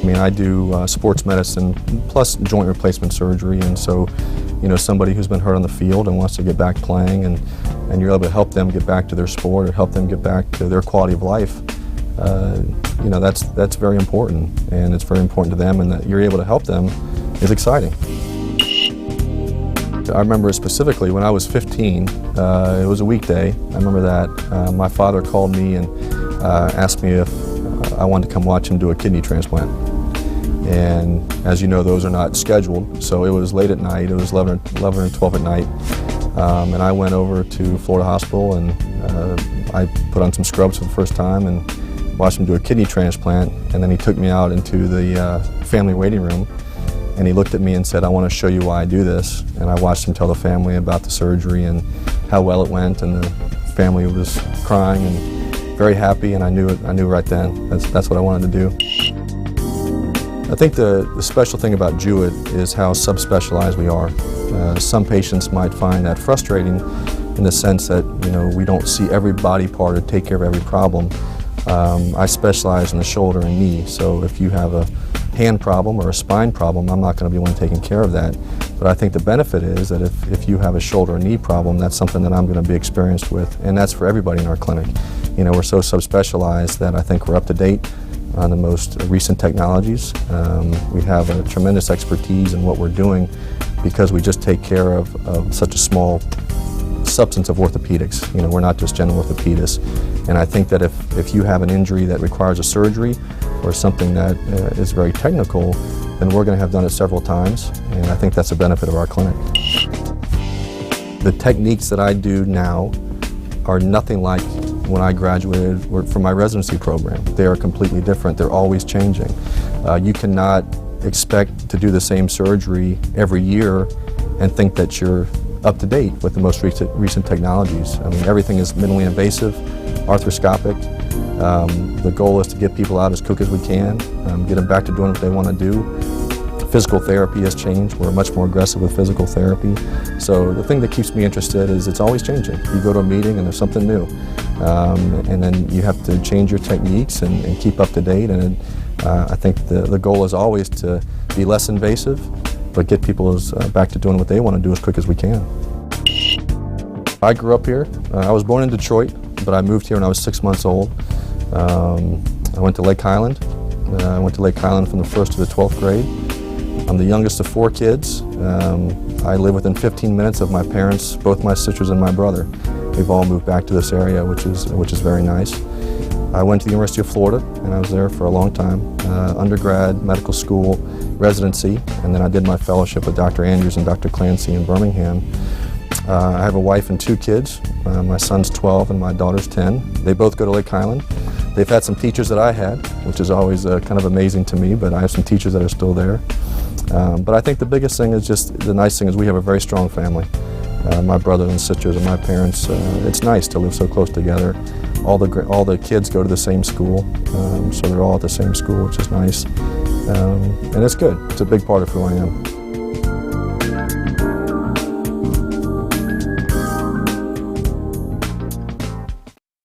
I mean, I do sports medicine plus joint replacement surgery, and so, you know, somebody who's been hurt on the field and wants to get back playing, and you're able to help them get back to their sport or help them get back to their quality of life, you know, that's very important, and it's very important to them, and that you're able to help them is exciting. I remember specifically when I was 15, it was a weekday, I remember that, my father called me and asked me if I wanted to come watch him do a kidney transplant. And as you know, those are not scheduled, so it was late at night, it was 11 or 12 at night, and I went over to Florida Hospital, and I put on some scrubs for the first time and watched him do a kidney transplant, and then he took me out into the family waiting room, and he looked at me and said, "I want to show you why I do this." And I watched him tell the family about the surgery and how well it went, and the family was crying and very happy, and I knew right then that's what I wanted to do. I think the special thing about Jewett is how subspecialized we are. Some patients might find that frustrating in the sense that, you know, we don't see every body part or take care of every problem. I specialize in the shoulder and knee, so if you have a hand problem or a spine problem, I'm not going to be the one taking care of that. But I think the benefit is that if you have a shoulder or knee problem, that's something that I'm going to be experienced with, and that's for everybody in our clinic. You know, we're so subspecialized that I think we're up to date on the most recent technologies. We have a tremendous expertise in what we're doing because we just take care of such a small substance of orthopedics. You know, we're not just general orthopedists. And I think that if you have an injury that requires a surgery or something that is very technical, then we're going to have done it several times, and I think that's a benefit of our clinic. The techniques that I do now are nothing like when I graduated from my residency program. They are completely different. They're always changing. You cannot expect to do the same surgery every year and think that you're up to date with the most recent technologies. I mean, everything is minimally invasive, arthroscopic. The goal is to get people out as quick as we can, get them back to doing what they want to do. Physical therapy has changed. We're much more aggressive with physical therapy. So the thing that keeps me interested is it's always changing. You go to a meeting and there's something new. And then you have to change your techniques and keep up to date. And I think the goal is always to be less invasive, but get people back to doing what they want to do as quick as we can. I grew up here. I was born in Detroit, but I moved here when I was 6 months old. I went to Lake Highland. I went to Lake Highland from the 1st to the 12th grade. I'm the youngest of 4 kids. I live within 15 minutes of my parents, both my sisters and my brother. We've all moved back to this area, which is very nice. I went to the University of Florida, and I was there for a long time. Undergrad, medical school, residency, and then I did my fellowship with Dr. Andrews and Dr. Clancy in Birmingham. I have a wife and 2 kids. My son's 12 and my daughter's 10. They both go to Lake Highland. They've had some teachers that I had, which is always kind of amazing to me, but I have some teachers that are still there. But I think the biggest thing is just, the nice thing is we have a very strong family. My brothers and sisters and my parents, it's nice to live so close together. All the kids go to the same school, so they're all at the same school, which is nice. And it's good. It's a big part of who I am.